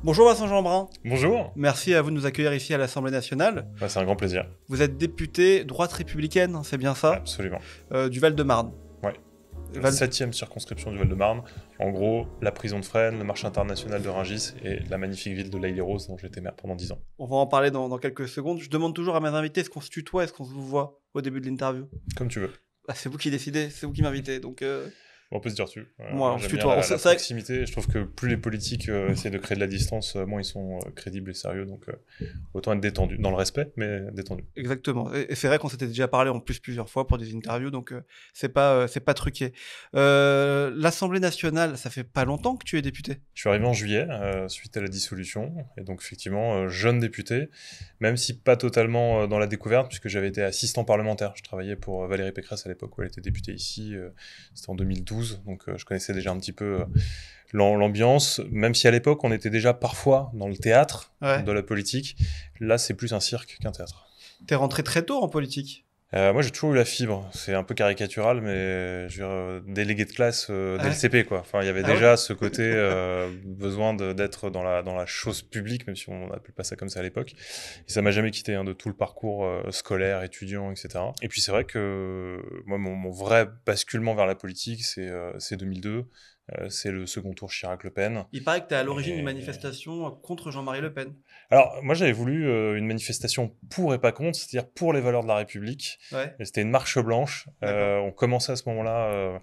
Bonjour Vincent Jeanbrun, Bonjour. merci à vous de nous accueillir ici à l'Assemblée nationale. Ouais, c'est un grand plaisir. Vous êtes député droite républicaine, c'est bien ça, Absolument. du Val-de-Marne. Ouais. Val- 7e circonscription du Val-de-Marne. En gros, la prison de Fresnes, le marché international de Rungis et la magnifique ville de l'Haye-les-Roses dont j'étais maire pendant 10 ans. On va en parler dans quelques secondes. Je demande toujours à mes invités, est-ce qu'on se tutoie, est-ce qu'on se vous voit au début de l'interview? Comme tu veux. C'est vous qui décidez, c'est vous qui m'invitez, donc... On peut se dire tu. Moi, on se J'aime tutoie. bien C'est la vrai que- proximité. Je trouve que plus les politiques essaient de créer de la distance, moins ils sont crédibles et sérieux. Donc autant être détendu. Dans le respect, mais détendu. Exactement. Et c'est vrai qu'on s'était déjà parlé en plus plusieurs fois pour des interviews, donc c'est pas truqué. L'Assemblée nationale, ça fait pas longtemps que tu es député. Je suis arrivé en juillet, suite à la dissolution. Et donc effectivement, jeune député, même si pas totalement dans la découverte, puisque j'avais été assistant parlementaire. Je travaillais pour Valérie Pécresse à l'époque où elle était députée ici. C'était en 2012, donc je connaissais déjà un petit peu l'ambiance, même si à l'époque on était déjà parfois dans le théâtre de la politique. Là, c'est plus un cirque qu'un théâtre. T'es rentré très tôt en politique. Moi, j'ai toujours eu la fibre. C'est un peu caricatural, mais je veux dire, délégué de classe dès le CP, quoi. Enfin, il y avait déjà ce côté besoin d'être dans la chose publique, même si on n'appelait pas ça comme ça à l'époque. Et ça m'a jamais quitté de tout le parcours scolaire, étudiant, etc. Et puis c'est vrai que moi, mon vrai basculement vers la politique, c'est 2002. C'est le second tour Chirac-Le Pen. Il paraît que t'es à l'origine d'une manifestation contre Jean-Marie Le Pen. Alors, moi, j'avais voulu une manifestation pour et pas contre, c'est-à-dire pour les valeurs de la République. Ouais. Et c'était une marche blanche. On commençait à ce moment-là...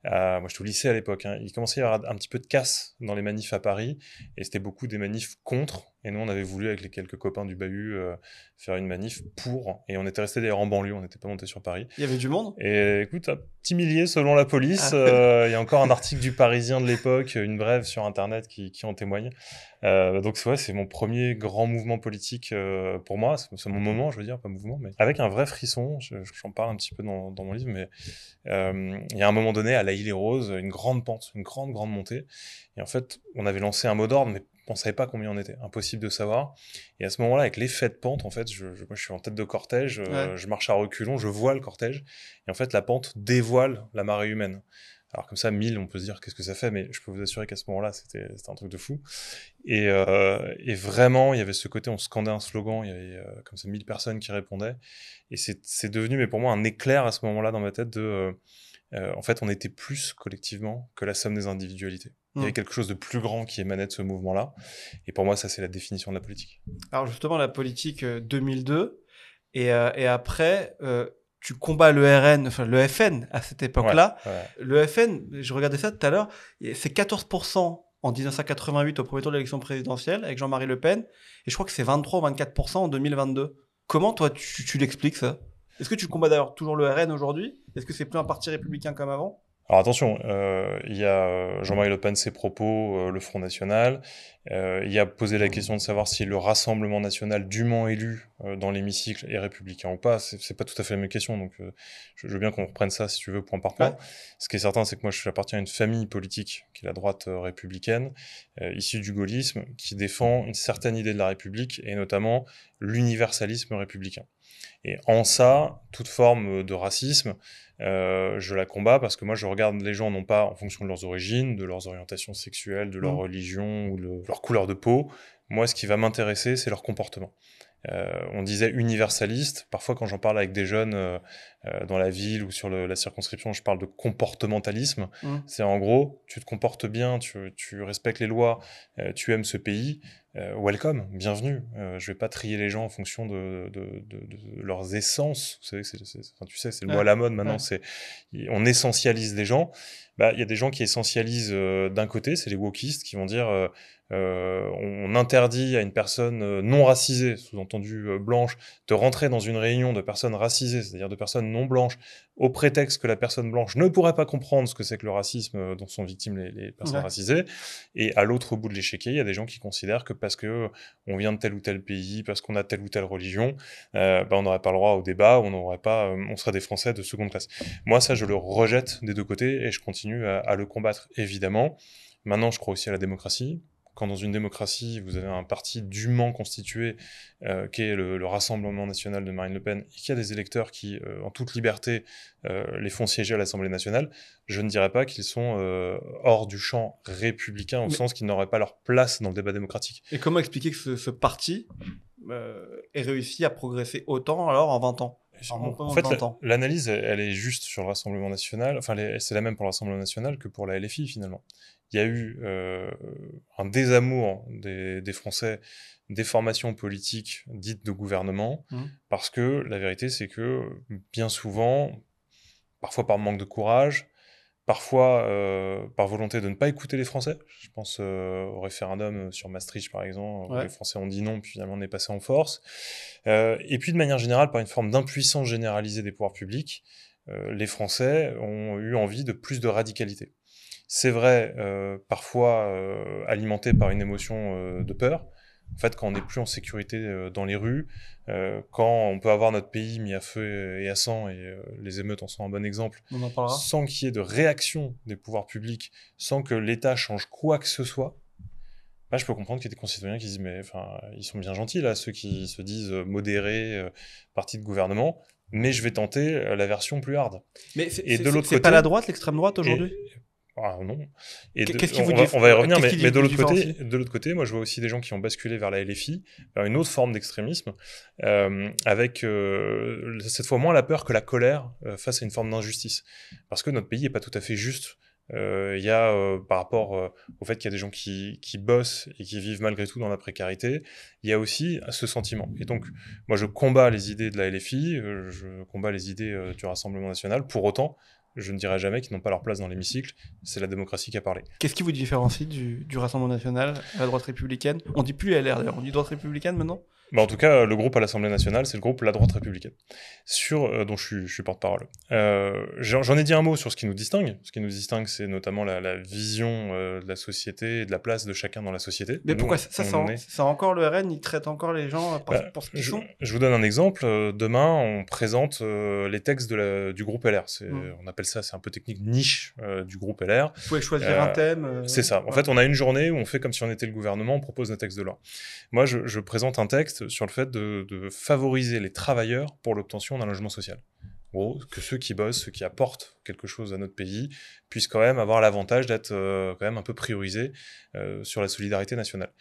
moi, j'étais au lycée à l'époque. Il commençait à y avoir un petit peu de casse dans les manifs à Paris. Et c'était beaucoup des manifs contre. Et nous, on avait voulu, avec les quelques copains du bahut, faire une manif pour. Et on était restés d'ailleurs en banlieue, on n'était pas montés sur Paris. Il y avait du monde. Et écoute, un petit millier selon la police. Il y a encore un article du Parisien de l'époque, une brève sur Internet qui en témoigne. Donc c'est mon premier grand mouvement politique pour moi. C'est mon moment, je veux dire, pas mouvement, mais avec un vrai frisson. J'en parle un petit peu dans mon livre, mais il y a un moment donné, à l'Haye-les-Roses, une grande pente, une grande montée. Et en fait, on avait lancé un mot d'ordre, mais on savait pas combien on était, impossible de savoir. Et à ce moment-là, avec l'effet de pente, en fait, moi je suis en tête de cortège, je marche à reculons, je vois le cortège, et en fait la pente dévoile la marée humaine. Alors comme ça, 1000, on peut se dire qu'est-ce que ça fait, mais je peux vous assurer qu'à ce moment-là, c'était un truc de fou. Et vraiment, il y avait ce côté, on scandait un slogan, il y avait comme ça 1000 personnes qui répondaient, et c'est devenu, mais pour moi, un éclair à ce moment-là dans ma tête en fait, on était plus collectivement que la somme des individualités. Il y avait quelque chose de plus grand qui émanait de ce mouvement-là. Et pour moi, ça, c'est la définition de la politique. Alors justement, la politique 2002. Et après, tu combats le RN, enfin le FN à cette époque-là. Ouais. Le FN, je regardais ça tout à l'heure, c'est 14% en 1988 au premier tour de l'élection présidentielle avec Jean-Marie Le Pen. Et je crois que c'est 23 ou 24% en 2022. Comment toi, tu l'expliques ça? Est-ce que tu combats d'ailleurs toujours le RN aujourd'hui? Est-ce que c'est plus un parti républicain comme avant? Alors attention, il y a Jean-Marie Le Pen, ses propos, le Front National. Il y a posé la question de savoir si le Rassemblement National dûment élu dans l'hémicycle est républicain ou pas. C'est pas tout à fait la même question, donc je veux bien qu'on reprenne ça, si tu veux, point par point. Ouais. Ce qui est certain, c'est que moi, j'appartiens à une famille politique, qui est la droite républicaine, issue du gaullisme, qui défend une certaine idée de la République, et notamment l'universalisme républicain. Et en ça, toute forme de racisme, je la combats parce que moi je regarde les gens non pas en fonction de leurs origines, de leurs orientations sexuelles, de leur religion ou de leur couleur de peau. Moi, ce qui va m'intéresser, c'est leur comportement. On disait universaliste. Parfois, quand j'en parle avec des jeunes dans la ville ou sur la circonscription, je parle de comportementalisme. C'est en gros, tu te comportes bien, tu respectes les lois, tu aimes ce pays. Welcome, bienvenue. Je vais pas trier les gens en fonction de leurs essences. Vous savez, tu sais, c'est le mot à la mode maintenant. On essentialise les gens. Il y a des gens qui essentialisent d'un côté, c'est les wokistes qui vont dire on interdit à une personne non racisée, sous-entendu blanche, de rentrer dans une réunion de personnes racisées, c'est-à-dire de personnes non blanches, au prétexte que la personne blanche ne pourrait pas comprendre ce que c'est que le racisme dont sont victimes les personnes racisées. Et à l'autre bout de l'échiquier, il y a des gens qui considèrent que parce que on vient de tel ou tel pays, parce qu'on a telle ou telle religion, on n'aurait pas le droit au débat, on serait des Français de seconde classe. Moi, ça, je le rejette des deux côtés et je continue à le combattre, évidemment. Maintenant, je crois aussi à la démocratie. quand dans une démocratie, vous avez un parti dûment constitué, qui est le Rassemblement national de Marine Le Pen, et qu'il y a des électeurs qui, en toute liberté, les font siéger à l'Assemblée nationale, je ne dirais pas qu'ils sont hors du champ républicain, au sens qu'ils n'auraient pas leur place dans le débat démocratique. Et comment expliquer que ce parti ait réussi à progresser autant alors en 20 ans? En fait, l'analyse, elle est juste sur le Rassemblement national, enfin, c'est la même pour le Rassemblement national que pour la LFI, finalement. Il y a eu un désamour des Français des formations politiques dites de gouvernement, parce que la vérité, c'est que bien souvent, parfois par manque de courage, parfois par volonté de ne pas écouter les Français. Je pense au référendum sur Maastricht, par exemple, où les Français ont dit non, puis finalement on est passé en force. Et puis de manière générale, par une forme d'impuissance généralisée des pouvoirs publics, les Français ont eu envie de plus de radicalité. C'est vrai, parfois alimenté par une émotion de peur. En fait, quand on n'est plus en sécurité dans les rues, quand on peut avoir notre pays mis à feu et à sang, et les émeutes en sont un bon exemple, sans qu'il y ait de réaction des pouvoirs publics, sans que l'État change quoi que ce soit, je peux comprendre qu'il y a des concitoyens qui disent, mais ils sont bien gentils, là, ceux qui se disent modérés, parti de gouvernement, mais je vais tenter la version plus hard. Mais c'est pas la droite, l'extrême droite aujourd'hui? Ah non. On va y revenir, mais de l'autre côté, moi je vois aussi des gens qui ont basculé vers la LFI, vers une autre forme d'extrémisme, avec cette fois moins la peur que la colère face à une forme d'injustice. Parce que notre pays n'est pas tout à fait juste. Il y a, par rapport au fait qu'il y a des gens qui bossent et qui vivent malgré tout dans la précarité, il y a aussi ce sentiment. Et donc, moi je combats les idées de la LFI, je combats les idées du Rassemblement national, pour autant, je ne dirais jamais qu'ils n'ont pas leur place dans l'hémicycle, c'est la démocratie qui a parlé. Qu'est-ce qui vous différencie du Rassemblement national à la droite républicaine? On dit plus LR d'ailleurs, on dit droite républicaine maintenant? En tout cas, le groupe à l'Assemblée nationale, c'est le groupe La Droite Républicaine, dont je suis porte-parole. J'en ai dit un mot sur ce qui nous distingue. Ce qui nous distingue, c'est notamment la vision de la société et de la place de chacun dans la société. Mais pourquoi ça encore le RN, il traite encore les gens pour ce qu'ils sont? Je vous donne un exemple. Demain, on présente les textes du groupe LR. On appelle ça, c'est un peu technique, niche du groupe LR. Vous pouvez choisir un thème. C'est ça. En fait, on a une journée où on fait comme si on était le gouvernement, on propose un texte de loi. Moi, je présente un texte sur le fait de favoriser les travailleurs pour l'obtention d'un logement social. En gros, que ceux qui bossent, ceux qui apportent quelque chose à notre pays, puissent quand même avoir l'avantage d'être quand même un peu priorisés sur la solidarité nationale.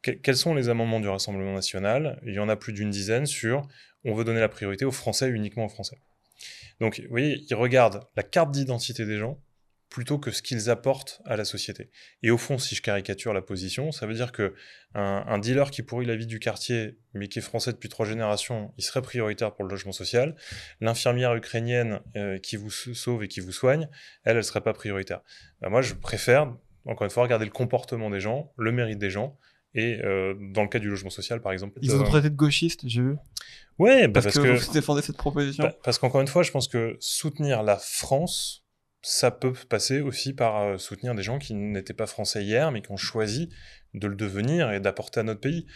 Quels sont les amendements du Rassemblement national? Il y en a plus d'une dizaine sur « on veut donner la priorité aux Français, uniquement aux Français ». Donc, vous voyez, ils regardent la carte d'identité des gens plutôt que ce qu'ils apportent à la société. Et au fond, si je caricature la position, ça veut dire que un dealer qui pourrit la vie du quartier, mais qui est français depuis 3 générations, il serait prioritaire pour le logement social. L'infirmière ukrainienne qui vous sauve et qui vous soigne, elle serait pas prioritaire. Moi, je préfère, encore une fois, regarder le comportement des gens, le mérite des gens, et dans le cas du logement social, par exemple... Ils ont traité de gauchistes, j'ai vu. Ouais, parce que vous défendez cette proposition. Parce qu'encore une fois, je pense que soutenir la France, ça peut passer aussi par soutenir des gens qui n'étaient pas français hier, mais qui ont choisi de le devenir et d'apporter à notre pays.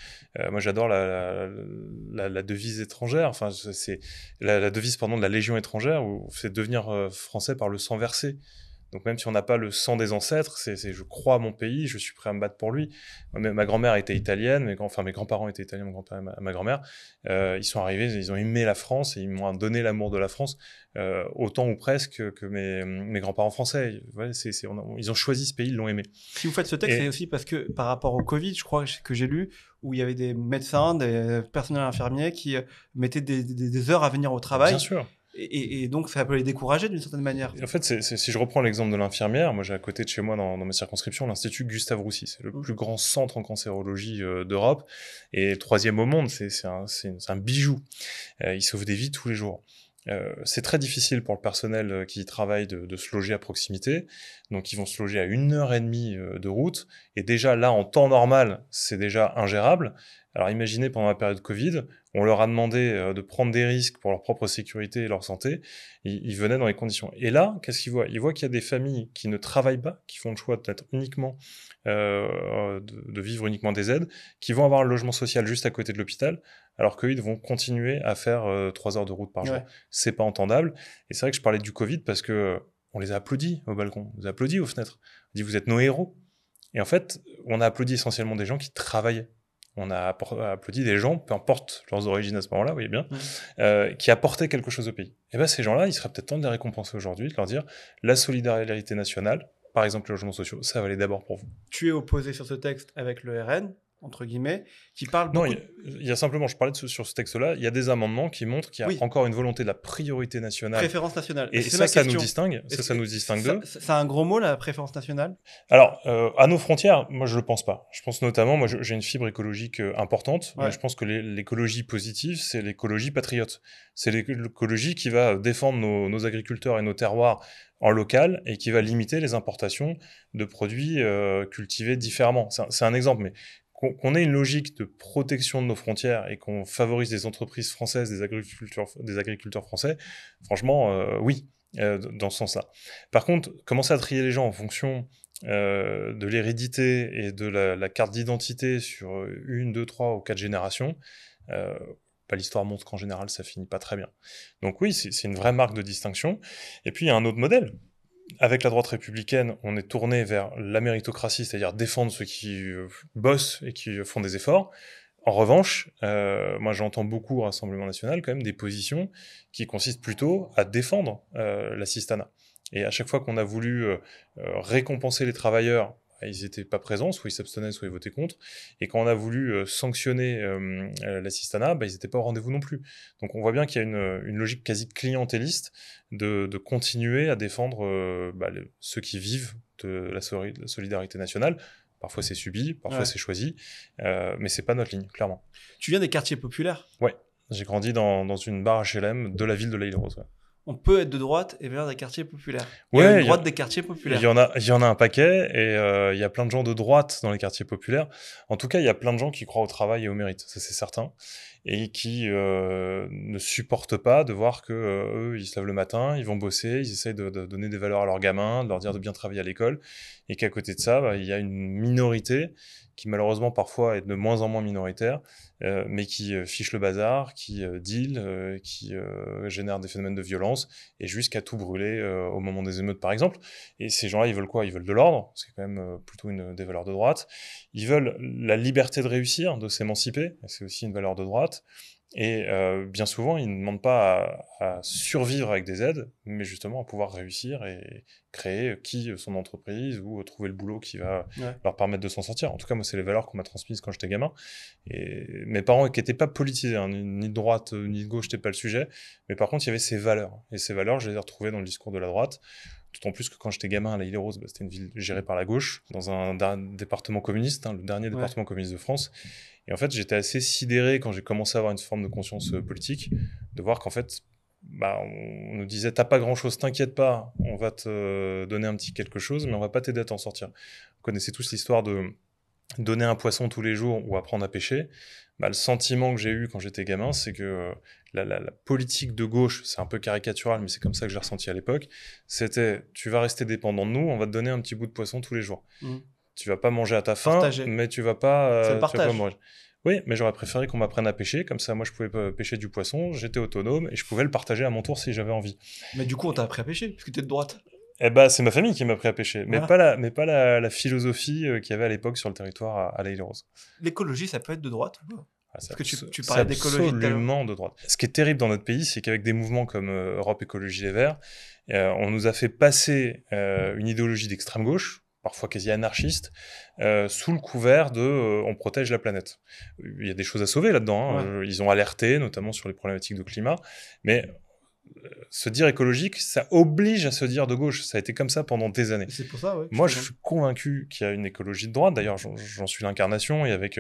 Moi, j'adore la devise étrangère, enfin, c'est la devise, pardon, de la Légion étrangère, où c'est devenir français par le sang versé. Donc même si on n'a pas le sang des ancêtres, c'est je crois à mon pays, je suis prêt à me battre pour lui. Ma grand-mère était italienne, mes grands-parents étaient italiens, mon grand-père et ma grand-mère. Ils sont arrivés, ils ont aimé la France et ils m'ont donné l'amour de la France, autant ou presque que mes grands-parents français. Ouais, ils ont choisi ce pays, ils l'ont aimé. Si vous faites ce texte, c'est aussi parce que par rapport au Covid, je crois que j'ai lu, où il y avait des médecins, des personnels infirmiers qui mettaient des heures à venir au travail. Bien sûr. Et donc, ça peut les décourager d'une certaine manière. En fait, si je reprends l'exemple de l'infirmière, moi j'ai à côté de chez moi, dans ma circonscription, l'Institut Gustave Roussy. C'est le plus grand centre en cancérologie d'Europe. Et 3e au monde, c'est un bijou. Il sauve des vies tous les jours. C'est très difficile pour le personnel qui travaille de se loger à proximité. Donc, ils vont se loger à 1h30 de route. Et déjà, là, en temps normal, c'est déjà ingérable. Alors, imaginez, pendant la période Covid, on leur a demandé de prendre des risques pour leur propre sécurité et leur santé. Ils venaient dans les conditions. Et là, qu'est-ce qu'ils voient? Ils voient qu'il y a des familles qui ne travaillent pas, qui font le choix d'être uniquement, de vivre uniquement des aides, qui vont avoir un logement social juste à côté de l'hôpital, alors qu'eux, ils vont continuer à faire 3 heures de route par jour. Ouais. C'est pas entendable. Et c'est vrai que je parlais du Covid parce que on les a applaudis au balcon, on les a applaudis aux fenêtres. On dit, vous êtes nos héros. Et en fait, on a applaudi essentiellement des gens qui travaillaient. On a applaudi des gens, peu importe leurs origines à ce moment-là, vous voyez bien, qui apportaient quelque chose au pays. Et bien ces gens-là, il serait peut-être temps de les récompenser aujourd'hui, de leur dire la solidarité nationale, par exemple les logements sociaux, ça va aller d'abord pour vous. Tu es opposé sur ce texte avec le RN, entre guillemets, qui parle Non, beaucoup... il y a simplement, je parlais sur ce texte-là, il y a des amendements qui montrent qu'il y a Oui. encore une volonté de la priorité nationale. Préférence nationale. Et C'est ça, ma ça nous question. distingue, ça nous distingue d'eux. C'est un gros mot, la préférence nationale? Alors, à nos frontières, moi, je le pense pas. Je pense notamment, moi, j'ai une fibre écologique importante, Ouais. mais je pense que l'écologie positive, c'est l'écologie patriote. C'est l'écologie qui va défendre nos agriculteurs et nos terroirs en local et qui va limiter les importations de produits cultivés différemment. C'est un exemple, mais qu'on ait une logique de protection de nos frontières et qu'on favorise des entreprises françaises, des agriculteurs français, franchement, oui, dans ce sens-là. Par contre, commencer à trier les gens en fonction de l'hérédité et de la carte d'identité sur une, deux, trois ou quatre générations, l'histoire montre qu'en général, ça finit pas très bien. Donc oui, c'est une vraie marque de distinction. Et puis, il y a un autre modèle. Avec la droite républicaine, on est tourné vers la méritocratie, c'est-à-dire défendre ceux qui bossent et qui font des efforts. En revanche, moi j'entends beaucoup au Rassemblement national quand même des positions qui consistent plutôt à défendre l'assistanat. Et à chaque fois qu'on a voulu récompenser les travailleurs, ils n'étaient pas présents, soit ils s'abstenaient, soit ils votaient contre. Et quand on a voulu sanctionner l'assistanat, ils n'étaient pas au rendez-vous non plus. Donc on voit bien qu'il y a une logique quasi clientéliste de continuer à défendre ceux qui vivent de la solidarité nationale. Parfois c'est subi, parfois c'est choisi, mais c'est pas notre ligne, clairement. Tu viens des quartiers populaires? Ouais, j'ai grandi dans une barre HLM de la ville de l'Île-de-Rose. Ouais. On peut être de droite et venir des quartiers populaires. Ouais, il y a une droite des quartiers populaires. Il y en a un paquet, et il y a plein de gens de droite dans les quartiers populaires. En tout cas, il y a plein de gens qui croient au travail et au mérite, ça c'est certain, et qui ne supportent pas de voir que eux, ils se lèvent le matin, ils vont bosser, ils essayent de donner des valeurs à leurs gamins, de leur dire de bien travailler à l'école, et qu'à côté de ça, il y a une minorité qui malheureusement parfois est de moins en moins minoritaire, mais qui fiche le bazar, qui deal, qui génère des phénomènes de violence, et jusqu'à tout brûler au moment des émeutes par exemple. Et ces gens-là, ils veulent quoi? Ils veulent de l'ordre, c'est quand même plutôt des valeurs de droite. Ils veulent la liberté de réussir, de s'émanciper, c'est aussi une valeur de droite. Et bien souvent, ils ne demandent pas à survivre avec des aides, mais justement à pouvoir réussir et créer son entreprise ou trouver le boulot qui va leur permettre de s'en sortir. En tout cas, moi, c'est les valeurs qu'on m'a transmises quand j'étais gamin. Et mes parents, qui n'étaient pas politisés, hein, ni de droite ni de gauche, c'était pas le sujet. Mais par contre, il y avait ces valeurs. Et ces valeurs, je les ai retrouvées dans le discours de la droite. D'autant plus que quand j'étais gamin à la Île-et-Rose, c'était une ville gérée par la gauche, dans un département communiste, le dernier département communiste de France. Et en fait, j'étais assez sidéré quand j'ai commencé à avoir une forme de conscience politique, de voir qu'en fait, on nous disait t'as pas grand-chose, t'inquiète pas, on va te donner un petit quelque chose, mais on va pas t'aider à t'en sortir. Vous connaissez tous l'histoire de donner un poisson tous les jours ou apprendre à pêcher. Le sentiment que j'ai eu quand j'étais gamin, c'est que la politique de gauche, c'est un peu caricatural, mais c'est comme ça que j'ai ressenti à l'époque, c'était tu vas rester dépendant de nous, on va te donner un petit bout de poisson tous les jours. Tu vas pas manger à ta faim, mais tu vas pas manger. Oui, mais j'aurais préféré qu'on m'apprenne à pêcher, comme ça moi je pouvais pêcher du poisson, j'étais autonome et je pouvais le partager à mon tour si j'avais envie. Mais du coup, on t'a appris à pêcher, parce que t'es de droite. C'est ma famille qui m'a appris à pêcher, mais pas la philosophie qu'il y avait à l'époque sur le territoire à l'Île-et-Rose. L'écologie, ça peut être de droite ou pas? Parce que tu parlais d'écologie absolument de droite. Ce qui est terrible dans notre pays, c'est qu'avec des mouvements comme Europe Écologie Les Verts, on nous a fait passer une idéologie d'extrême gauche, parfois quasi anarchiste, sous le couvert de on protège la planète. Il y a des choses à sauver là-dedans. Hein. Ils ont alerté, notamment sur les problématiques de climat, mais se dire écologique, ça oblige à se dire de gauche. Ça a été comme ça pendant des années. C'est pour ça, ouais. Moi, je suis convaincu qu'il y a une écologie de droite. D'ailleurs, j'en suis l'incarnation, et avec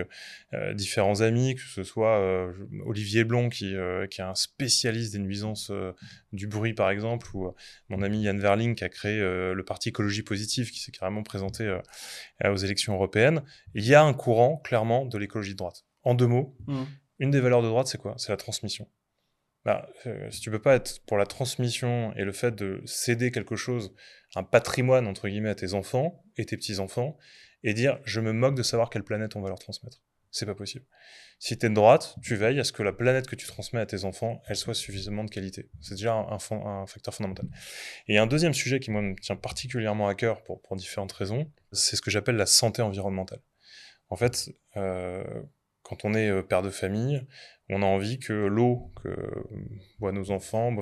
différents amis, que ce soit Olivier Blond, qui est un spécialiste des nuisances du bruit, par exemple, ou mon ami Yann Verling, qui a créé le parti Écologie Positive, qui s'est carrément présenté aux élections européennes. Il y a un courant, clairement, de l'écologie de droite. En deux mots, une des valeurs de droite, c'est quoi? C'est la transmission. Si tu peux pas être pour la transmission et le fait de céder quelque chose, un patrimoine entre guillemets à tes enfants et tes petits-enfants, et dire je me moque de savoir quelle planète on va leur transmettre. C'est pas possible. Si t'es de droite, tu veilles à ce que la planète que tu transmets à tes enfants, elle soit suffisamment de qualité. C'est déjà un facteur fondamental. Et un deuxième sujet qui, moi, me tient particulièrement à cœur pour différentes raisons, c'est ce que j'appelle la santé environnementale. En fait, quand on est père de famille, on a envie que l'eau que boivent nos enfants,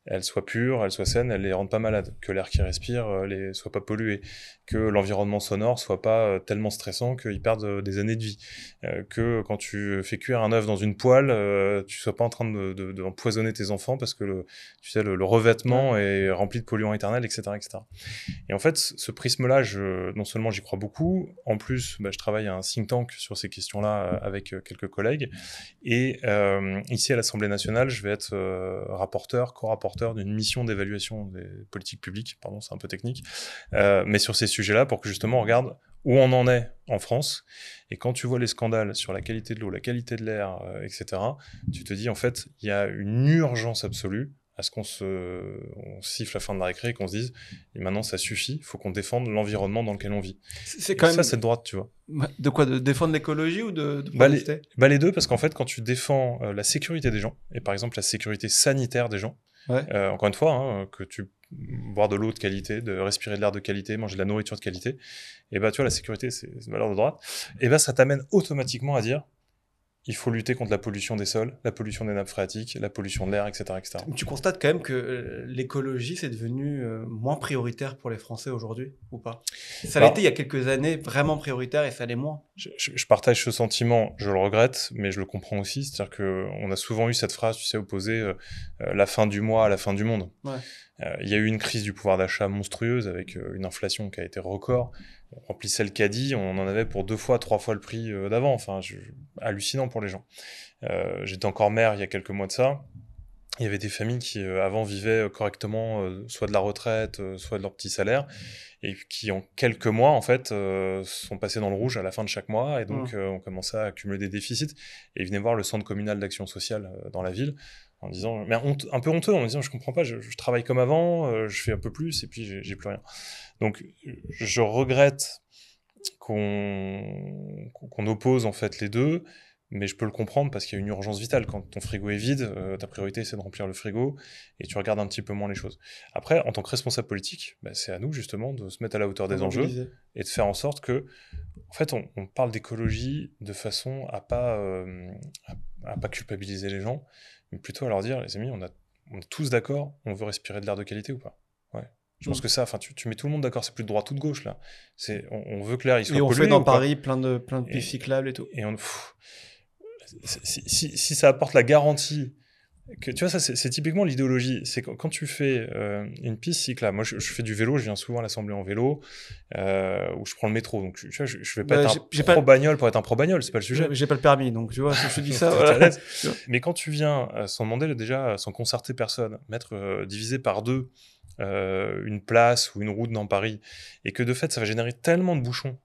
elle soit pure, elle soit saine, elle les rende pas malades, que l'air qu'ils respirent soit pas pollué, que l'environnement sonore soit pas tellement stressant qu'ils perdent des années de vie, que quand tu fais cuire un œuf dans une poêle, tu sois pas en train d'empoisonner tes enfants parce que le revêtement est rempli de polluants éternels, etc., etc. Et en fait, ce prisme-là, non seulement j'y crois beaucoup, en plus, je travaille à un think tank sur ces questions-là avec quelques collègues. Et ici, à l'Assemblée nationale, je vais être co-rapporteur d'une mission d'évaluation des politiques publiques, pardon, c'est un peu technique, mais sur ces sujets-là, pour que justement on regarde où on en est en France. Et quand tu vois les scandales sur la qualité de l'eau, la qualité de l'air, etc., tu te dis, en fait, il y a une urgence absolue à ce qu'on siffle la fin de la récré et qu'on se dise et maintenant ça suffit, il faut qu'on défende l'environnement dans lequel on vit. C'est quand même... Ça, c'est de droite, tu vois. De quoi? De défendre l'écologie ou de les deux, parce qu'en fait, quand tu défends la sécurité des gens, et par exemple la sécurité sanitaire des gens, encore une fois, que tu boire de l'eau de qualité, de respirer de l'air de qualité, manger de la nourriture de qualité, et tu vois, la sécurité, c'est une valeur de droite, et ça t'amène automatiquement à dire il faut lutter contre la pollution des sols, la pollution des nappes phréatiques, la pollution de l'air, etc., etc. Tu constates quand même que l'écologie, c'est devenu moins prioritaire pour les Français aujourd'hui, ou pas? Ça l'était il y a quelques années, vraiment prioritaire, et ça l'est moins. Je partage ce sentiment, je le regrette, mais je le comprends aussi. C'est-à-dire qu'on a souvent eu cette phrase, tu sais, opposer la fin du mois à la fin du monde. Il y a eu une crise du pouvoir d'achat monstrueuse avec une inflation qui a été record. On remplissait le caddie, on en avait pour 2 fois, 3 fois le prix d'avant. Enfin, hallucinant pour les gens. J'étais encore maire il y a quelques mois de ça. Il y avait des familles qui avant vivaient correctement, soit de la retraite, soit de leur petit salaire, et qui en quelques mois en fait sont passés dans le rouge à la fin de chaque mois, et donc on commençait à accumuler des déficits. Et ils venaient voir le centre communal d'action sociale dans la ville en disant, mais un peu honteux, en me disant je comprends pas, je travaille comme avant, je fais un peu plus et puis j'ai plus rien. Donc je regrette qu'on oppose en fait les deux. Mais je peux le comprendre parce qu'il y a une urgence vitale. Quand ton frigo est vide, ta priorité c'est de remplir le frigo et tu regardes un petit peu moins les choses. Après, en tant que responsable politique, c'est à nous justement de se mettre à la hauteur des enjeux et de faire en sorte que, en fait, on parle d'écologie de façon à pas culpabiliser les gens, mais plutôt à leur dire, les amis, on est tous d'accord, on veut respirer de l'air de qualité ou pas? Ouais. Je pense que ça, tu mets tout le monde d'accord, c'est plus de droite ou de gauche là. On veut que l'air il soit pollué. Et on fait dans Paris plein de pistes cyclables et tout. Et si ça apporte la garantie que, tu vois, ça c'est typiquement l'idéologie, c'est quand tu fais une piste cyclable. Moi je fais du vélo, je viens souvent à l'Assemblée en vélo, ou je prends le métro, donc tu vois, je vais pas être un pro-bagnole pour être un pro-bagnole, c'est pas le sujet. J'ai pas le permis, donc tu vois, si je te dis ça, voilà. Mais quand tu viens sans demander déjà, sans concerter personne, mettre divisé par 2 une place ou une route dans Paris, et que de fait ça va générer tellement de bouchons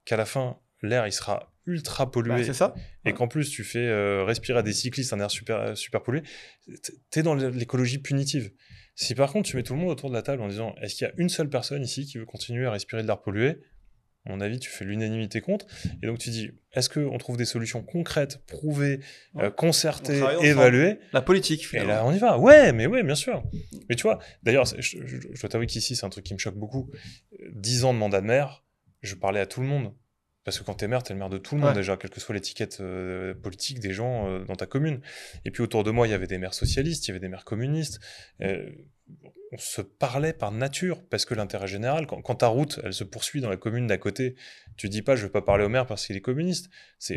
qu'à la fin l'air il sera ultra pollué, c'est ça. Et qu'en plus tu fais respirer à des cyclistes un air super pollué, t'es dans l'écologie punitive. Si par contre tu mets tout le monde autour de la table en disant est-ce qu'il y a une seule personne ici qui veut continuer à respirer de l'air pollué, à mon avis tu fais l'unanimité contre, et donc tu dis est-ce qu'on trouve des solutions concrètes, prouvées, concertées, évaluées, la politique finalement. Et là on y va, ouais bien sûr. Mais tu vois, d'ailleurs je dois t'avouer qu'ici c'est un truc qui me choque beaucoup, 10 ans de mandat de maire, je parlais à tout le monde. Parce que quand t'es le maire de tout le monde déjà, quelle que soit l'étiquette politique des gens dans ta commune. Et puis autour de moi, il y avait des maires socialistes, il y avait des maires communistes. On se parlait par nature, parce que l'intérêt général, quand ta route, elle se poursuit dans la commune d'à côté, tu dis pas je vais pas parler au maire parce qu'il est communiste.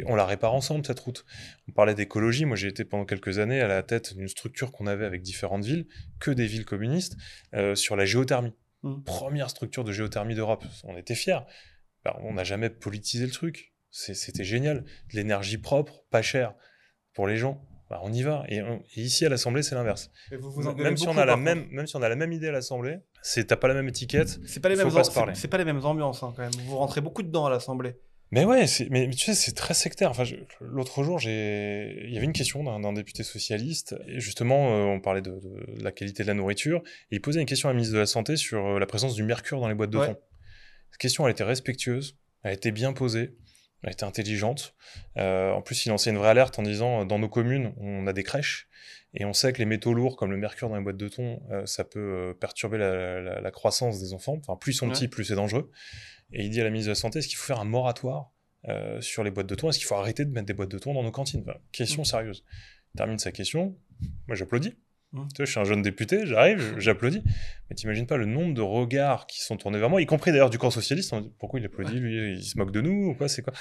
On la répare ensemble, cette route. On parlait d'écologie. Moi, j'ai été pendant quelques années à la tête d'une structure qu'on avait avec différentes villes, que des villes communistes, sur la géothermie. Première structure de géothermie d'Europe. On était fiers. On n'a jamais politisé le truc. C'était génial. De l'énergie propre, pas chère pour les gens. On y va. Et ici, à l'Assemblée, c'est l'inverse. Même si on a la même idée à l'Assemblée, t'as pas la même étiquette. C'est pas les mêmes ambiances, quand même. Vous rentrez beaucoup dedans à l'Assemblée. Mais ouais, mais tu sais, c'est très sectaire. Enfin, l'autre jour, il y avait une question d'un député socialiste. Et justement, on parlait de la qualité de la nourriture. Et il posait une question à la ministre de la Santé sur la présence du mercure dans les boîtes de thon. Cette question, elle était respectueuse, elle était bien posée. Elle était intelligente. En plus, il lançait une vraie alerte en disant, dans nos communes, on a des crèches, et on sait que les métaux lourds, comme le mercure dans les boîtes de thon, ça peut perturber la croissance des enfants. Enfin, plus ils sont petits, plus c'est dangereux. Et il dit à la ministre de la Santé, est-ce qu'il faut faire un moratoire sur les boîtes de thon? Est-ce qu'il faut arrêter de mettre des boîtes de thon dans nos cantines? Enfin, question sérieuse. Il termine sa question. Moi, j'applaudis. Tu vois, je suis un jeune député, j'arrive, j'applaudis. Mais t'imagines pas le nombre de regards qui sont tournés vers moi, y compris d'ailleurs du camp socialiste. Pourquoi il applaudit, lui? Il se moque de nous ou quoi? C'est quoi?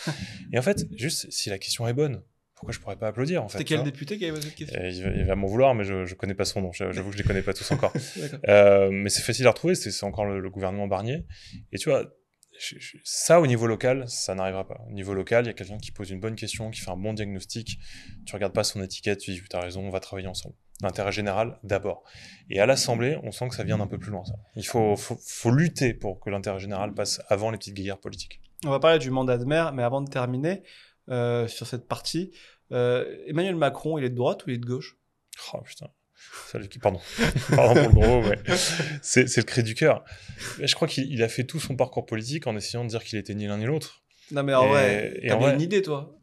Et en fait, juste, si la question est bonne, pourquoi je pourrais pas applaudir, en fait? C'était quel député qui avait posé cette question? Il va m'en vouloir, mais je connais pas son nom. J'avoue que je les connais pas tous encore. Mais c'est facile à retrouver, c'est encore le gouvernement Barnier. Et tu vois, ça, au niveau local, ça n'arrivera pas. Au niveau local, il y a quelqu'un qui pose une bonne question, qui fait un bon diagnostic. Tu regardes pas son étiquette, tu dis, t'as raison, on va travailler ensemble. L'intérêt général, d'abord. Et à l'Assemblée, on sent que ça vient d'un peu plus loin, ça. Il faut lutter pour que l'intérêt général passe avant les petites guéguerres politiques. On va parler du mandat de maire, mais avant de terminer sur cette partie, Emmanuel Macron, il est de droite ou il est de gauche? Oh putain. Pardon pour le gros, ouais. C'est le cri du cœur. Je crois qu'il a fait tout son parcours politique en essayant de dire qu'il était ni l'un ni l'autre. Non mais en vrai, t'avais une idée, toi?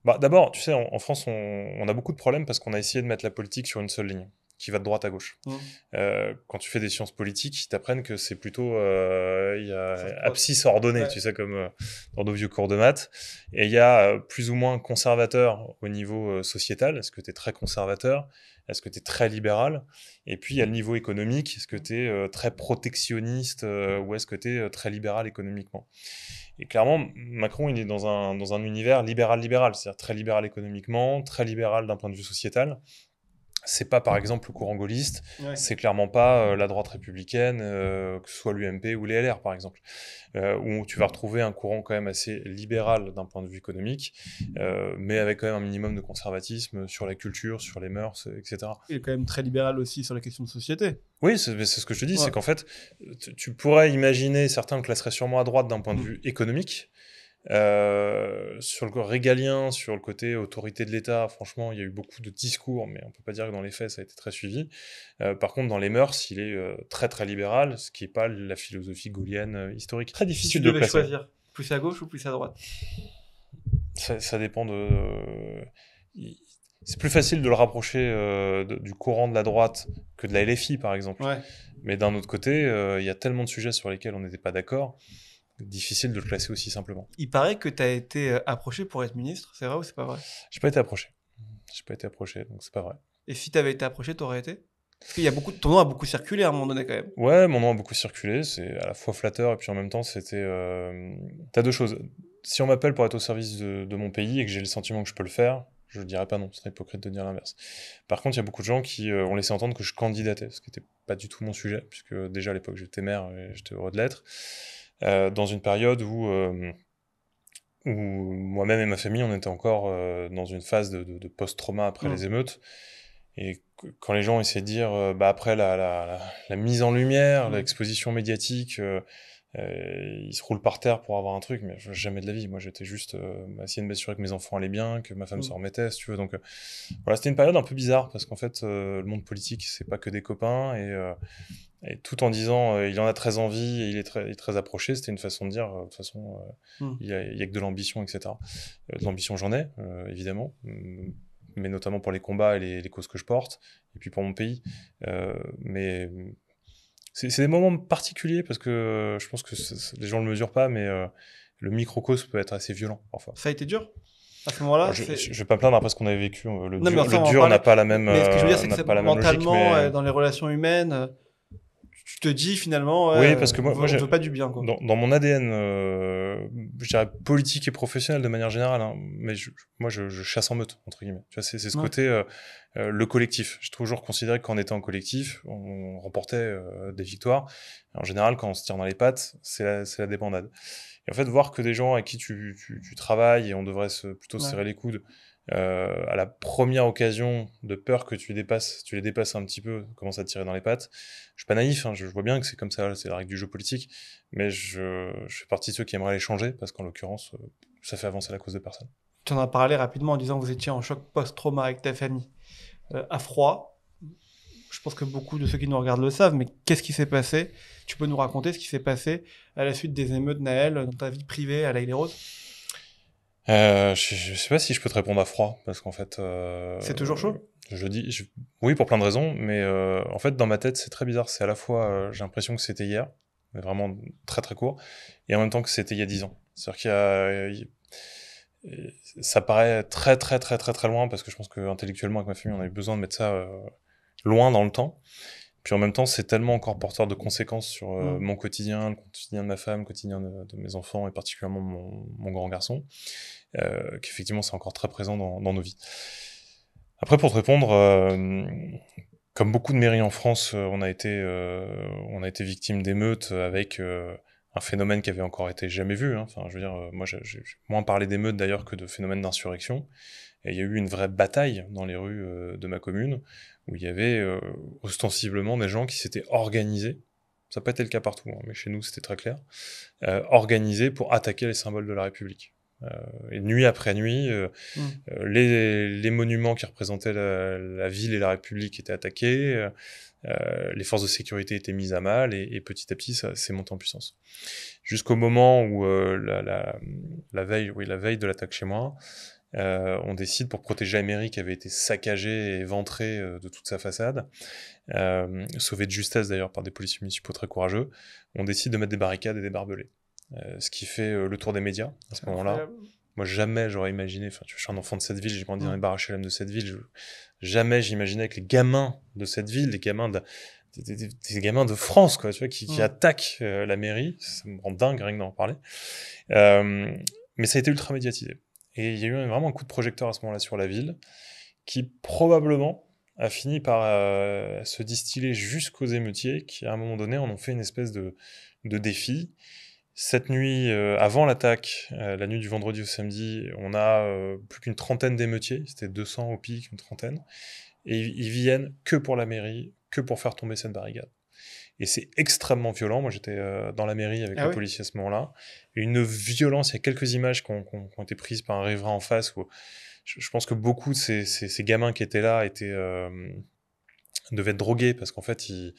Bah, d'abord, tu sais, en France, on a beaucoup de problèmes parce qu'on a essayé de mettre la politique sur une seule ligne, qui va de droite à gauche. Quand tu fais des sciences politiques, ils t'apprennent que c'est plutôt il y a abscisse ordonnée, tu sais, comme dans nos vieux cours de maths. Et il y a plus ou moins conservateur au niveau sociétal. Est-ce que tu es très conservateur? Est-ce que tu es très libéral? Et puis, il y a le niveau économique. Est-ce que tu es très protectionniste ou est-ce que tu es très libéral économiquement? Et clairement, Macron, il est dans un univers libéral-libéral, c'est-à-dire très libéral économiquement, très libéral d'un point de vue sociétal. C'est pas, par exemple, le courant gaulliste, c'est clairement pas la droite républicaine, que ce soit l'UMP ou les LR, par exemple, où tu vas retrouver un courant quand même assez libéral d'un point de vue économique, mais avec quand même un minimum de conservatisme sur la culture, sur les mœurs, etc. Il est quand même très libéral aussi sur la question de société. Oui, c'est ce que je te dis, c'est qu'en fait, tu pourrais imaginer, certains le classeraient sûrement à droite d'un point de vue économique. Sur le régalien, sur le côté autorité de l'État, franchement, il y a eu beaucoup de discours, mais on peut pas dire que dans les faits, ça a été très suivi. Par contre, dans les mœurs, il est très très libéral, ce qui est pas la philosophie gaulienne historique. Très difficile de placer. Choisir plus à gauche ou plus à droite? Ça dépend de... C'est plus facile de le rapprocher du courant de la droite que de la LFI, par exemple. Mais d'un autre côté, il y a tellement de sujets sur lesquels on n'était pas d'accord. Difficile de le classer aussi simplement. Il paraît que tu as été approché pour être ministre, c'est vrai ou c'est pas vrai? J'ai pas été approché, donc c'est pas vrai. Et si tu avais été approché, t'aurais été? Parce qu'il y a ton nom a beaucoup circulé à un moment donné quand même. Ouais, mon nom a beaucoup circulé, c'est à la fois flatteur et puis en même temps c'était... T'as deux choses. Si on m'appelle pour être au service de mon pays et que j'ai le sentiment que je peux le faire, je ne dirais pas non, ce serait hypocrite de dire l'inverse. Par contre, il y a beaucoup de gens qui ont laissé entendre que je candidatais, ce qui n'était pas du tout mon sujet, puisque déjà à l'époque j'étais maire et j'étais heureux de l'être. Dans une période où moi-même et ma famille, on était encore dans une phase de post-trauma après les émeutes. Et quand les gens essaient de dire, après la mise en lumière, l'exposition médiatique, ils se roulent par terre pour avoir un truc, mais jamais de la vie. Moi, j'étais juste essayer de m'assurer que mes enfants allaient bien, que ma femme se remettait, si tu veux. Donc voilà, c'était une période un peu bizarre, parce qu'en fait, le monde politique, c'est pas que des copains, et tout en disant il en a très envie et il est très approché, c'était une façon de dire de toute façon il y a que de l'ambition, etc. De l'ambition, j'en ai évidemment, mais notamment pour les combats et les causes que je porte, et puis pour mon pays. Mais c'est des moments particuliers parce que je pense que les gens le mesurent pas, mais le microcosme peut être assez violent parfois. Ça a été dur à ce moment-là? Je vais pas me plaindre après ce qu'on avait vécu. Le dur, dur n'a pas la même. Mais ce que je veux dire, c'est que mentalement, logique, mais... dans les relations humaines, tu te dis finalement, oui, parce que moi on veut pas du bien, quoi. Dans mon ADN, je dirais politique et professionnel de manière générale, hein, mais moi je chasse en meute, entre guillemets. Tu vois, c'est ce côté le collectif. J'ai toujours considéré que quand on était en collectif, on remportait des victoires. Et en général, quand on se tire dans les pattes, c'est la débandade. Et en fait, voir que des gens avec qui tu travailles et on devrait plutôt se serrer les coudes, à la première occasion de peur que tu les dépasses un petit peu, commence à te tirer dans les pattes. Je suis pas naïf, hein, je vois bien que c'est comme ça, c'est la règle du jeu politique, mais je fais partie de ceux qui aimeraient les changer, parce qu'en l'occurrence, ça fait avancer la cause de personne. Tu en as parlé rapidement en disant que vous étiez en choc post-trauma avec ta famille. À froid, je pense que beaucoup de ceux qui nous regardent le savent, mais qu'est-ce qui s'est passé? Tu peux nous raconter ce qui s'est passé à la suite des émeutes, Naël, dans ta vie privée à l'Aïle-et-Rose? Je sais pas si je peux te répondre à froid, parce qu'en fait, C'est toujours chaud? oui, pour plein de raisons, mais en fait, dans ma tête, c'est très bizarre. C'est à la fois, j'ai l'impression que c'était hier, mais vraiment très très court, et en même temps que c'était il y a 10 ans. C'est-à-dire ça paraît très très très très très loin, parce que je pense que intellectuellement, avec ma famille, on a eu besoin de mettre ça loin dans le temps. Puis en même temps, c'est tellement encore porteur de conséquences sur Mmh. mon quotidien, le quotidien de ma femme, le quotidien de mes enfants, et particulièrement mon grand garçon, qu'effectivement, c'est encore très présent dans nos vies. Après, pour te répondre, comme beaucoup de mairies en France, on a été victime d'émeutes avec un phénomène qui avait encore été jamais vu, hein. Enfin, je veux dire, moi, j'ai moins parlé d'émeutes d'ailleurs que de phénomènes d'insurrection. Et il y a eu une vraie bataille dans les rues de ma commune, où il y avait ostensiblement des gens qui s'étaient organisés. Ça n'a pas été le cas partout, hein, mais chez nous, c'était très clair. Organisés pour attaquer les symboles de la République. Et nuit après nuit, Mmh. les monuments qui représentaient la ville et la République étaient attaqués, les forces de sécurité étaient mises à mal, et petit à petit, ça s'est monté en puissance. Jusqu'au moment où, la veille de l'attaque chez moi, on décide, pour protéger la mairie qui avait été saccagée et éventrée de toute sa façade, sauvée de justesse d'ailleurs par des policiers municipaux très courageux, on décide de mettre des barricades et des barbelés. Ce qui fait le tour des médias à ce C'est moment-là. incroyable. Moi, jamais j'aurais imaginé, enfin, je suis un enfant de cette ville, j'ai grandi dans les Mmh. barres HLM de cette ville, jamais j'imaginais que les gamins de cette ville, les gamins des gamins de France, quoi, tu vois, qui Mmh. attaquent la mairie, ça me rend dingue rien que d'en parler. Euh, mais ça a été ultra médiatisé. Et il y a eu vraiment un coup de projecteur à ce moment-là sur la ville, qui probablement a fini par se distiller jusqu'aux émeutiers, qui à un moment donné en ont fait une espèce de défi. Cette nuit, avant l'attaque, la nuit du vendredi au samedi, on a plus qu'une trentaine d'émeutiers, c'était 200 au pic, une trentaine, et ils viennent que pour la mairie, que pour faire tomber cette barricade. Et c'est extrêmement violent. Moi, j'étais dans la mairie avec Ah les oui? policiers à ce moment-là. Et une violence, il y a quelques images qui ont été prises par un riverain en face, où je pense que beaucoup de ces gamins qui étaient là devaient être drogués, parce qu'en fait, ils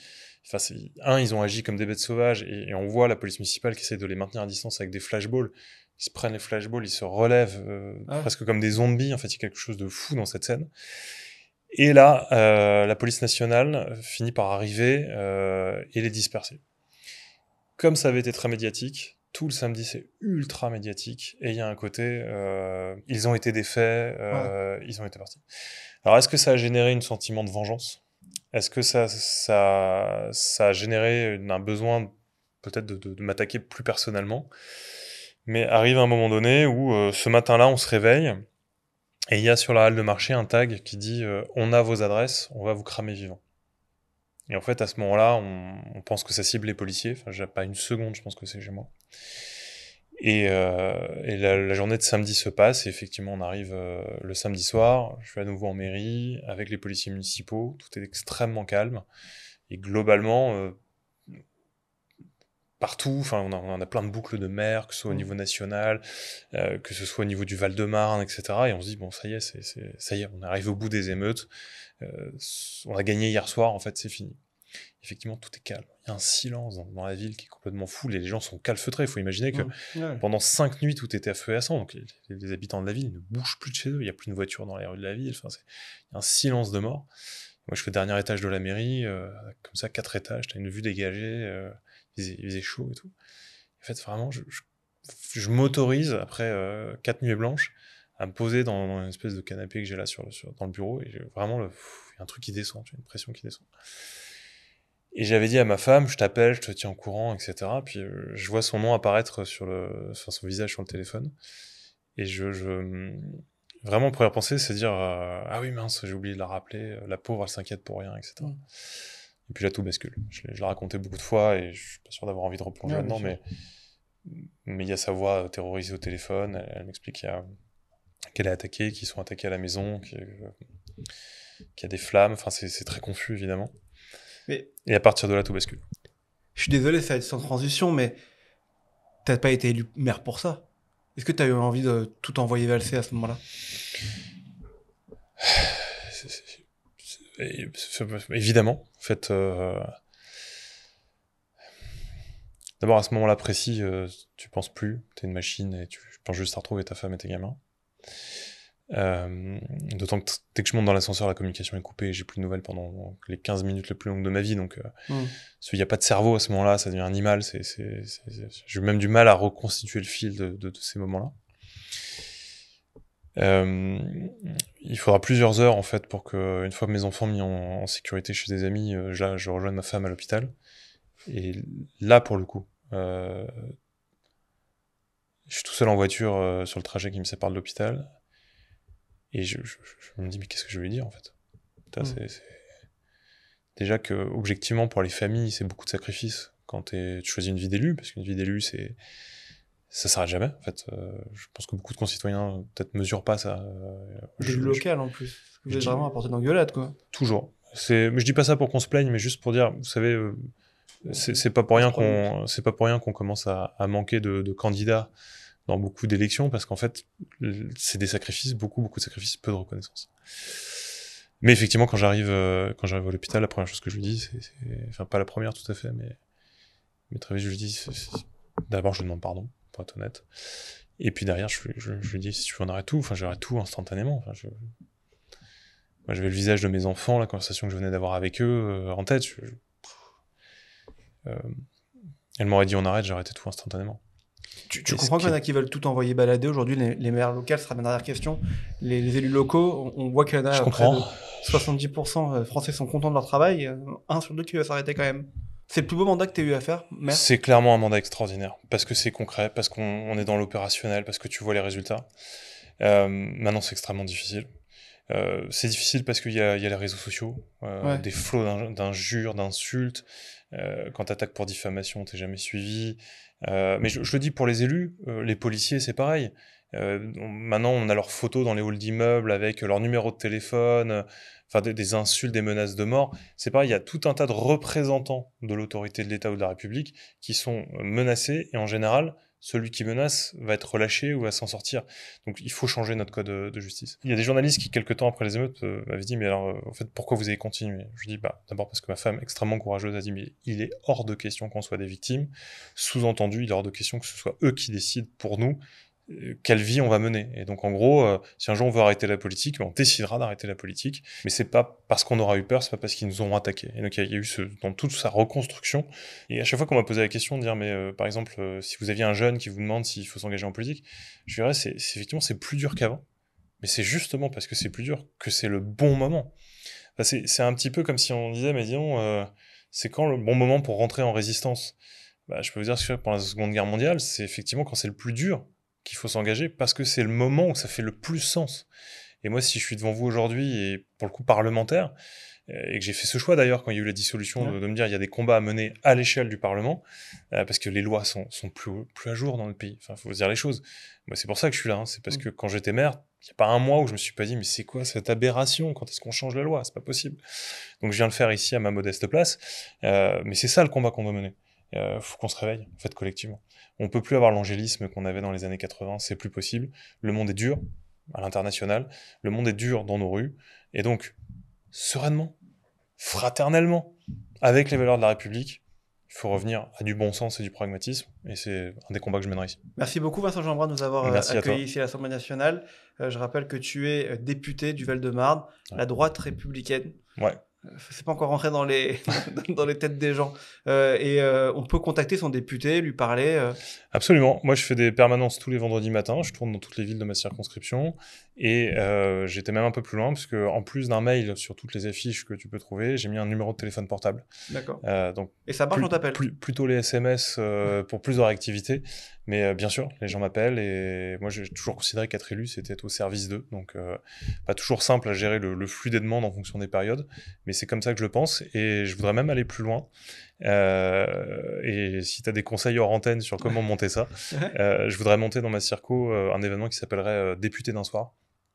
ont agi comme des bêtes sauvages, et on voit la police municipale qui essaie de les maintenir à distance avec des flashballs. Ils se prennent les flashballs, ils se relèvent Ah ouais. presque comme des zombies. En fait, il y a quelque chose de fou dans cette scène. Et là, la police nationale finit par arriver et les disperser. Comme ça avait été très médiatique, tout le samedi c'est ultra médiatique, et il y a un côté, ils ont été défaits, Ouais. ils ont été partis. Alors est-ce que ça a généré un sentiment de vengeance? Est-ce que ça a généré un besoin peut-être de m'attaquer plus personnellement? Mais arrive un moment donné où ce matin-là on se réveille, et il y a sur la halle de marché un tag qui dit on a vos adresses, on va vous cramer vivant. Et en fait, à ce moment-là, on pense que ça cible les policiers. Enfin, j'ai pas une seconde, je pense que c'est chez moi. Et la journée de samedi se passe, et effectivement, on arrive le samedi soir. Je suis à nouveau en mairie avec les policiers municipaux. Tout est extrêmement calme. Et globalement, partout, enfin, on a plein de boucles de maire, que ce soit au Mmh. niveau national, que ce soit au niveau du Val-de-Marne, etc. Et on se dit, bon, ça y est, ça y est, on arrive au bout des émeutes. On a gagné hier soir, en fait, c'est fini. Effectivement, tout est calme. Il y a un silence dans la ville qui est complètement fou. Les gens sont calfeutrés. Il faut imaginer que Mmh. Ouais. pendant 5 nuits, tout était à feu et à sang. Donc les habitants de la ville ne bougent plus de chez eux. Il n'y a plus de voitures dans les rues de la ville. Enfin, il y a un silence de mort. Moi, je suis au dernier étage de la mairie, comme ça, 4 étages. Tu as une vue dégagée. Il faisait chaud et tout. En fait, vraiment, je m'autorise, après 4 nuits blanches, à me poser dans une espèce de canapé que j'ai là dans le bureau. Et vraiment, il y a un truc qui descend. Tu as une pression qui descend. Et j'avais dit à ma femme, je t'appelle, je te tiens au courant, etc. Puis je vois son nom apparaître sur son visage sur le téléphone. Et vraiment, première pensée, c'est dire ah oui, mince, j'ai oublié de la rappeler, la pauvre, elle s'inquiète pour rien, etc. Mmh. Et puis là, tout bascule. Je l'ai raconté beaucoup de fois, et je suis pas sûr d'avoir envie de replonger Ouais, bien là-dedans, sûr. mais il y a sa voix terrorisée au téléphone. Elle m'explique qu'elle est attaquée, qu'ils sont attaqués à la maison, qu'il y a des flammes. Enfin, c'est très confus, évidemment. Mais Et à partir de là, tout bascule. je suis désolé, ça va être sans transition, mais t'as pas été élu maire pour ça. Est-ce que t'as eu envie de tout envoyer valser à ce moment-là? C'est- évidemment, en fait, D'abord, à ce moment-là précis, tu penses plus, t'es une machine et tu penses juste à retrouver ta femme et tes gamins. D'autant que dès que je monte dans l'ascenseur, la communication est coupée et j'ai plus de nouvelles pendant les 15 minutes les plus longues de ma vie. Donc, il n'y a pas de cerveau à ce moment-là, ça devient animal. J'ai même du mal à reconstituer le fil de ces moments-là. Il faudra plusieurs heures en fait pour que, une fois que mes enfants mis en sécurité chez des amis, je rejoigne ma femme à l'hôpital. Et là, pour le coup, je suis tout seul en voiture sur le trajet qui me sépare de l'hôpital. Et je me dis, mais qu'est-ce que je vais lui dire en fait? Déjà que, objectivement, pour les familles, c'est beaucoup de sacrifices quand tu choisis une vie d'élu, parce qu'une vie d'élu, ça s'arrête jamais. En fait, je pense que beaucoup de concitoyens peut-être mesurent pas ça. D'élu local en plus. Vous êtes vraiment à portée d'engueulade, quoi. Toujours. Mais je dis pas ça pour qu'on se plaigne, mais juste pour dire, vous savez, c'est pas pour rien qu'on commence à manquer de candidats dans beaucoup d'élections, parce qu'en fait, c'est des sacrifices, beaucoup de sacrifices, peu de reconnaissance. Mais effectivement, quand j'arrive à l'hôpital, la première chose que je lui dis, enfin pas la première tout à fait, mais très vite je lui dis, d'abord je lui demande pardon, pour être honnête, et puis derrière je lui dis, si tu veux on arrête tout, enfin j'arrête tout instantanément. Moi j'avais le visage de mes enfants, la conversation que je venais d'avoir avec eux en tête. Elle m'aurait dit on arrête, j'arrêtais tout instantanément. Tu comprends qu'il y en a qui veulent tout envoyer balader aujourd'hui, les maires locales, ce sera ma dernière question. Les élus locaux, on voit qu'il y en a près de 70% Français sont contents de leur travail, 1 sur 2 qui va s'arrêter quand même. C'est le plus beau mandat que tu as eu à faire, maire? C'est clairement un mandat extraordinaire, parce que c'est concret, parce qu'on est dans l'opérationnel, parce que tu vois les résultats. Maintenant, c'est extrêmement difficile. C'est difficile parce qu'il y a les réseaux sociaux, des flots d'injures, d'insultes. Quand t'attaques pour diffamation, t'es jamais suivi. Mais je le dis pour les élus, les policiers, c'est pareil. Maintenant, on a leurs photos dans les halls d'immeubles avec leur numéro de téléphone, enfin des insultes, des menaces de mort. C'est pareil, il y a tout un tas de représentants de l'autorité de l'État ou de la République qui sont menacés, et en général, celui qui menace va être relâché ou va s'en sortir. Donc il faut changer notre code de justice. Il y a des journalistes qui, quelques temps après les émeutes, m'avaient dit, mais alors, en fait, pourquoi vous avez continué? Je dis, d'abord parce que ma femme, extrêmement courageuse, a dit, mais il est hors de question qu'on soit des victimes. Sous-entendu, il est hors de question que ce soit eux qui décident pour nous quelle vie on va mener. Et donc en gros, si un jour on veut arrêter la politique, on décidera d'arrêter la politique, mais c'est pas parce qu'on aura eu peur, c'est pas parce qu'ils nous ont attaqués. Et donc il y a eu dans toute sa reconstruction, et à chaque fois qu'on m'a posé la question de dire, mais par exemple, si vous aviez un jeune qui vous demande s'il faut s'engager en politique, je dirais, effectivement, c'est plus dur qu'avant, mais c'est justement parce que c'est plus dur que c'est le bon moment. Enfin, c'est un petit peu comme si on disait, mais disons, c'est quand le bon moment pour rentrer en résistance? Je peux vous dire que pendant la Seconde Guerre mondiale, c'est effectivement quand c'est le plus dur qu'il faut s'engager, parce que c'est le moment où ça fait le plus sens. Et moi, si je suis devant vous aujourd'hui, et pour le coup parlementaire, et que j'ai fait ce choix d'ailleurs quand il y a eu la dissolution de me dire il y a des combats à mener à l'échelle du Parlement, parce que les lois sont plus à jour dans le pays. Enfin, faut se dire les choses. Moi, c'est pour ça que je suis là. C'est parce que quand j'étais maire, il n'y a pas un mois où je me suis pas dit mais c'est quoi cette aberration? Quand est-ce qu'on change la loi? C'est pas possible. Donc je viens le faire ici à ma modeste place. Mais c'est ça le combat qu'on doit mener. Faut qu'on se réveille, en fait, collectivement. On peut plus avoir l'angélisme qu'on avait dans les années 80, c'est plus possible. Le monde est dur, à l'international, le monde est dur dans nos rues, et donc, sereinement, fraternellement, avec les valeurs de la République, il faut revenir à du bon sens et du pragmatisme, et c'est un des combats que je mènerai ici. Merci beaucoup Vincent Jeanbrun de nous avoir accueillis ici à l'Assemblée nationale. Je rappelle que tu es député du Val-de-Marne, la droite républicaine. Ouais. C'est pas encore rentré dans les dans les têtes des gens. On peut contacter son député, lui parler. Absolument. Moi, je fais des permanences tous les vendredis matins. Je tourne dans toutes les villes de ma circonscription. Et j'étais même un peu plus loin, parce que en plus d'un mail sur toutes les affiches que tu peux trouver, j'ai mis un numéro de téléphone portable. D'accord. Donc, et ça marche, on t'appelle? Plutôt les SMS pour plus de réactivité. Mais bien sûr, les gens m'appellent, et moi j'ai toujours considéré qu'être élu, c'était être au service d'eux. Donc pas toujours simple à gérer le flux des demandes en fonction des périodes, mais c'est comme ça que je le pense, et je voudrais même aller plus loin. Et si tu as des conseils hors antenne sur comment monter ça, je voudrais monter dans ma circo un événement qui s'appellerait Député d'un soir.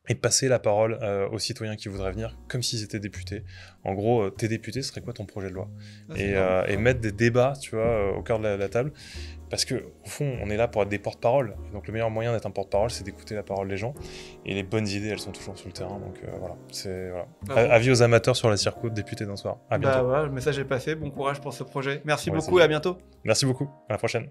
et passer la parole aux citoyens qui voudraient venir comme s'ils étaient députés. En gros, t'es député, ce serait quoi ton projet de loi? Et mettre des débats, tu vois, au cœur de la table. Parce que, au fond, on est là pour être des porte-parole. Donc le meilleur moyen d'être un porte-parole, c'est d'écouter la parole des gens. Et les bonnes idées, elles sont toujours sur le terrain. Donc voilà. Avis aux amateurs sur la circo de député d'un soir. À bientôt. Bah voilà, le message est passé. Bon courage pour ce projet. Merci Ouais, beaucoup et à bientôt. Merci beaucoup. À la prochaine.